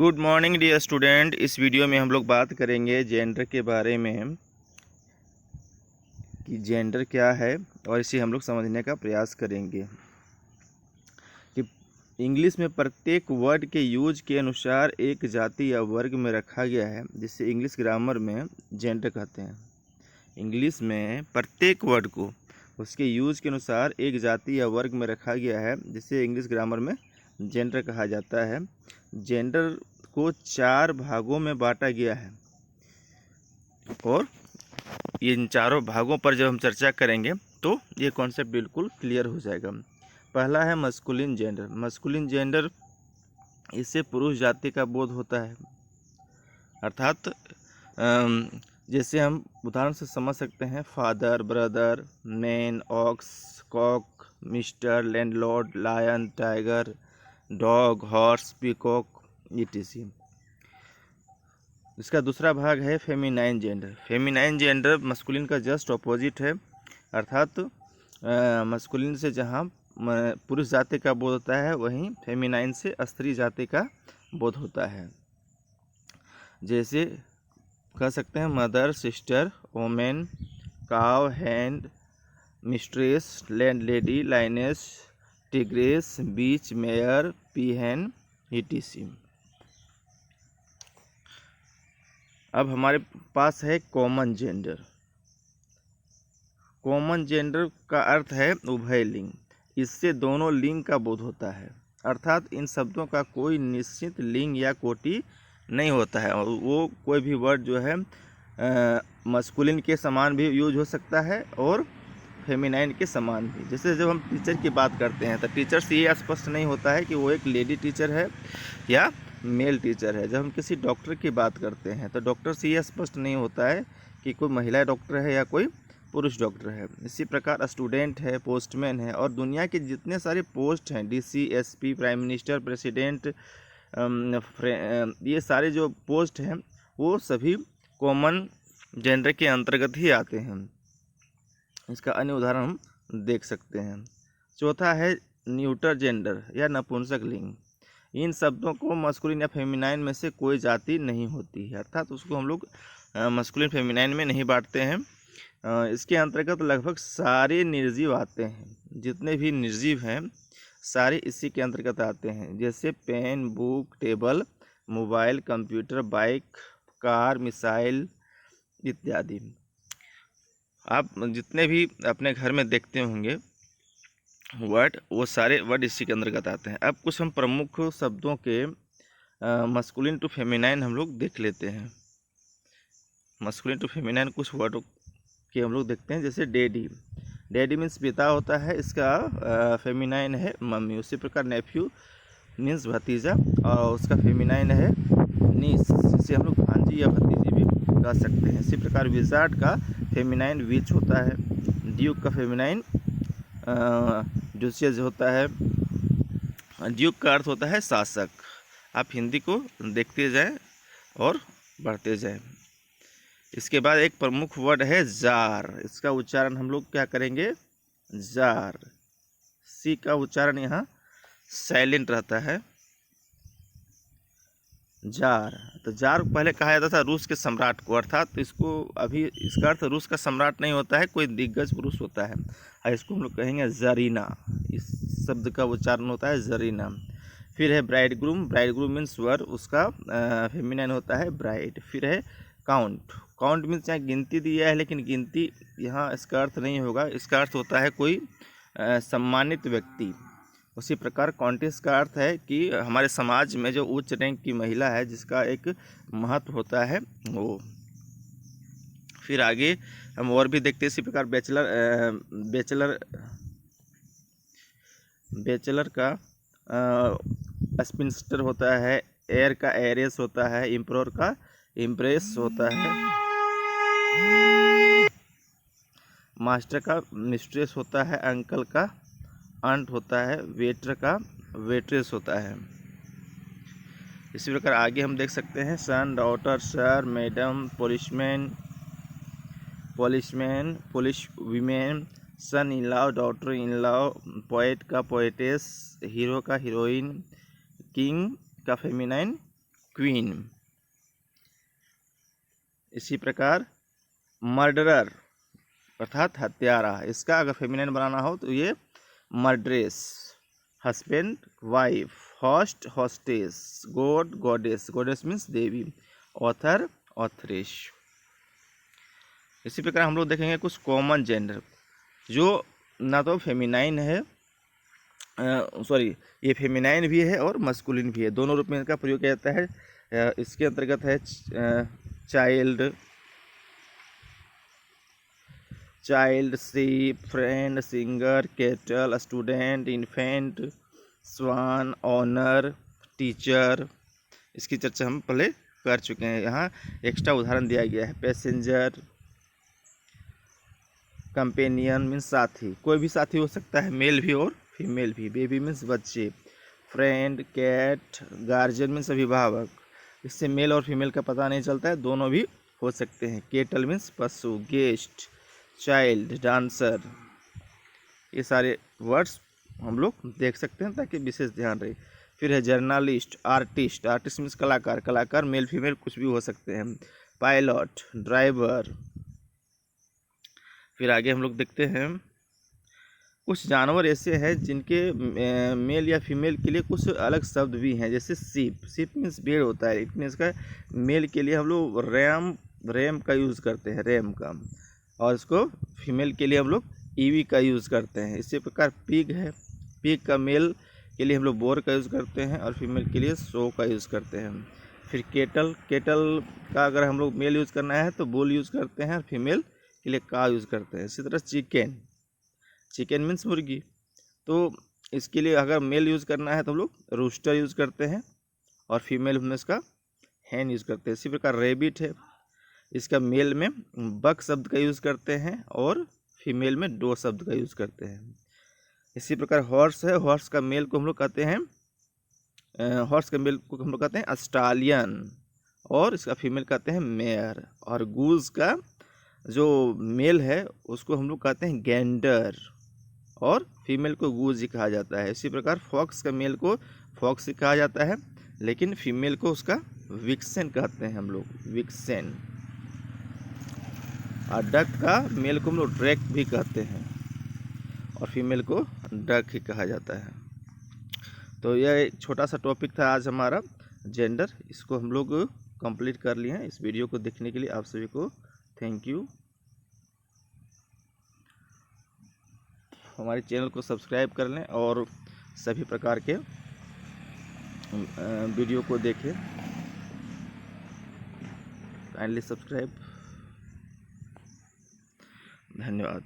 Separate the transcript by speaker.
Speaker 1: Good morning dear student. इस video में हम लोग बात करेंगे जेंडर के बारे में कि जेंडर क्या है और इसे हम लोग समझने का प्रयास करेंगे कि इंग्लिश में प्रत्येक वर्ड के यूज के अनुसार एक जाति या वर्ग में रखा गया है, जिसे इंग्लिश ग्रामर में जेंडर कहते हैं। इंग्लिश में प्रत्येक वर्ड को उसके यूज के अनुसार एक जाति या वर्ग में रखा गया है, जिसे इंग्लिश ग्रामर में जेंडर कहा जाता है। जेंडर को 4 भागों में बांटा गया है और इन चारों भागों पर जब हम चर्चा करेंगे तो ये कॉन्सेप्ट बिल्कुल क्लियर हो जाएगा। पहला है मस्कुलिन जेंडर। मस्कुलिन जेंडर, इससे पुरुष जाति का बोध होता है, अर्थात जैसे हम उदाहरण से समझ सकते हैं father, brother, man, ox, cock, mister, landlord, lion, tiger, dog, horse, peacock, etc। इसका दूसरा भाग है feminine gender. Feminine gender masculine का जस्ट ऑपोजिट है, अर्थात मस्कुलिन से जहाँ पुरुष जाति का बोध होता है, वहीं फेमिनाइन से स्त्री जाति का बोध होता है। जैसे कह सकते हैं mother, sister, women, cow, hind, mistress, landlady, lioness, tigress, bitch, mare, peahen, etc। अब हमारे पास है कॉमन जेंडर। कॉमन जेंडर का अर्थ है उभय लिंग। इससे दोनों लिंग का बोध होता है, अर्थात इन शब्दों का कोई निश्चित लिंग या कोटि नहीं होता है और वो कोई भी वर्ड जो है मस्कुलिन के समान भी यूज हो सकता है और फेमिनाइन के समान भी। जैसे जब हम टीचर की बात करते हैं तो टीचर से ये स्पष्ट नहीं होता है कि वो एक लेडी टीचर है या मेल टीचर है। जब हम किसी डॉक्टर की बात करते हैं तो डॉक्टर से ये स्पष्ट नहीं होता है कि कोई महिला डॉक्टर है या कोई पुरुष डॉक्टर है। इसी प्रकार स्टूडेंट है, पोस्टमैन है और दुनिया के जितने सारे पोस्ट हैं, DC, SP, prime minister, president, ये सारे जो पोस्ट हैं वो सभी कॉमन जेंडर के अंतर्गत ही आते हैं। इसका अन्य उदाहरण हम देख सकते हैं। चौथा है न्यूटर जेंडर या नपुंसक लिंग। इन शब्दों को मस्कुलिन या फेमिनाइन में से कोई जाति नहीं होती है, अर्थात उसको हम लोग मस्कुलिन फेमिनाइन में नहीं बांटते हैं। इसके अंतर्गत लगभग सारे निर्जीव आते हैं। जितने भी निर्जीव हैं सारे इसी के अंतर्गत आते हैं, जैसे pen, book, table, mobile, computer, bike, car, missile इत्यादि। आप जितने भी अपने घर में देखते होंगे वर्ड, वो सारे वर्ड इसी के अंतर्गत आते हैं। अब कुछ हम प्रमुख शब्दों के मस्कुलिन टू फेमिनाइन हम लोग देख लेते हैं। मस्कुलिन टू फेमिनाइन कुछ वर्डों के हम लोग देखते हैं, जैसे डैडी। डैडी मीन्स पिता होता है, इसका फेमिनाइन है मम्मी। उसी प्रकार नेफ्यू मीन्स भतीजा और उसका फेमिनाइन है नीस, जिसे हम लोग भांजी या भतीजी भी कह सकते हैं। इसी प्रकार विजार्ड का फेमिनाइन विच होता है। ड्यूक का फेमिनाइन ड्यूसियस होता है। ड्यूक का अर्थ होता है शासक। आप हिंदी को देखते जाएं और बढ़ते जाएं। इसके बाद एक प्रमुख वर्ड है जार। इसका उच्चारण हम लोग क्या करेंगे, जार। सी का उच्चारण यहाँ साइलेंट रहता है, जार। तो जार पहले कहा जाता था रूस के सम्राट को, अर्थात इसको अभी इसका अर्थ रूस का सम्राट नहीं होता है, कोई दिग्गज पुरुष होता है। इसको हम लोग कहेंगे जरीना। इस शब्द का उच्चारण होता है जरीना। फिर है bride groom. Bride groom means वर, उसका फेमिनाइन होता है ब्राइड। फिर है काउंट। काउंट मीन्स यहाँ गिनती दिया है, लेकिन गिनती यहाँ इसका अर्थ नहीं होगा। इसका अर्थ होता है कोई सम्मानित व्यक्ति। उसी प्रकार कॉन्टेस का अर्थ है कि हमारे समाज में जो उच्च रैंक की महिला है, जिसका एक महत्व होता है वो। फिर आगे हम और भी देखते हैं। इसी प्रकार बैचलर का स्पिंस्टर होता है, एयर का एरेस होता है, इम्प्रोर का इम्प्रेस होता है, मास्टर का मिस्ट्रेस होता है, अंकल का आंट होता है, वेटर का वेट्रेस होता है। इसी प्रकार आगे हम देख सकते हैं son, daughter, sir, madam, police women, son in law, daughter in law, poet का पोएटेस, हीरो का हीरोइन, किंग का फेमिनाइन क्वीन। इसी प्रकार मर्डरर अर्थात हत्यारा, इसका अगर फेमिनिन बनाना हो तो ये murderess. Husband wife, host hostess, god goddess, goddess means देवी, ऑथर ऑथरेश। इसी प्रकार हम लोग देखेंगे कुछ कॉमन जेंडर जो ना तो फेमिनाइन है, सॉरी ये फेमिनाइन भी है और मस्कुलिन भी है, दोनों रूप में इनका प्रयोग किया जाता है। इसके अंतर्गत है child, sheep, friend, singer, cattle, student, infant, swan, owner, teacher. इसकी चर्चा हम पहले कर चुके हैं। यहाँ एक्स्ट्रा उदाहरण दिया गया है। पैसेंजर, कंपेनियन मीन्स साथी, कोई भी साथी हो सकता है, मेल भी और फीमेल भी। बेबी मीन्स बच्चे। फ्रेंड, कैट, गार्जियन मीन्स अभिभावक, इससे मेल और फीमेल का पता नहीं चलता है, दोनों भी हो सकते हैं। केटल मीन्स पशु। गेस्ट, चाइल्ड, डांसर, ये सारे वर्ड्स हम लोग देख सकते हैं ताकि विशेष ध्यान रहे। फिर है जर्नलिस्ट, आर्टिस्ट, आर्टिस्ट मीन्स कलाकार, कलाकार मेल फीमेल कुछ भी हो सकते हैं। Pilot, driver. फिर आगे हम लोग देखते हैं कुछ जानवर ऐसे हैं जिनके मेल या फीमेल के लिए कुछ अलग शब्द भी हैं, जैसे सीप। सीप मीन्स भेड़ होता है, लेकिन इसका मेल के लिए हम लोग रैम का यूज़ करते हैं, रैम का, और इसको फीमेल के लिए हम लोग ईवी का यूज़ करते हैं। इसी प्रकार पिग है, पिग का मेल के लिए हम लोग बोर का यूज़ करते हैं और फीमेल के लिए सो का यूज़ करते हैं। फिर केटल, केटल का अगर हम लोग मेल यूज़ करना है तो बुल यूज़ करते हैं और फीमेल के लिए का यूज़ करते हैं। इसी तरह चिकन, चिकन मीन्स मुर्गी, तो इसके लिए अगर मेल यूज़ करना है तो हम लोग रूस्टर यूज़ करते हैं और फीमेल में इसका हैन यूज़ करते हैं। इसी प्रकार रेबिट है, इसका मेल में बक शब्द का यूज़ करते हैं और फीमेल में डो शब्द का यूज़ करते हैं। इसी प्रकार हॉर्स है, हॉर्स का मेल को हम लोग कहते हैं अस्ट्रालियन और इसका फीमेल कहते हैं मेयर। और गूज का जो मेल है उसको हम लोग कहते हैं गैंडर और फीमेल को गूज ही कहा जाता है। इसी प्रकार फॉक्स का मेल को फॉक्स ही कहा जाता है, लेकिन फीमेल को उसका विक्सेन कहते हैं हम लोग, विक्सेन। और डक का मेल को हम लोग ड्रैक भी कहते हैं और फीमेल को डक ही कहा जाता है। तो यह एक छोटा सा टॉपिक था आज हमारा जेंडर, इसको हम लोग कंप्लीट कर लिए हैं। इस वीडियो को देखने के लिए आप सभी को थैंक यू। हमारे चैनल को सब्सक्राइब कर लें और सभी प्रकार के वीडियो को देखें। Kindly subscribe. धन्यवाद।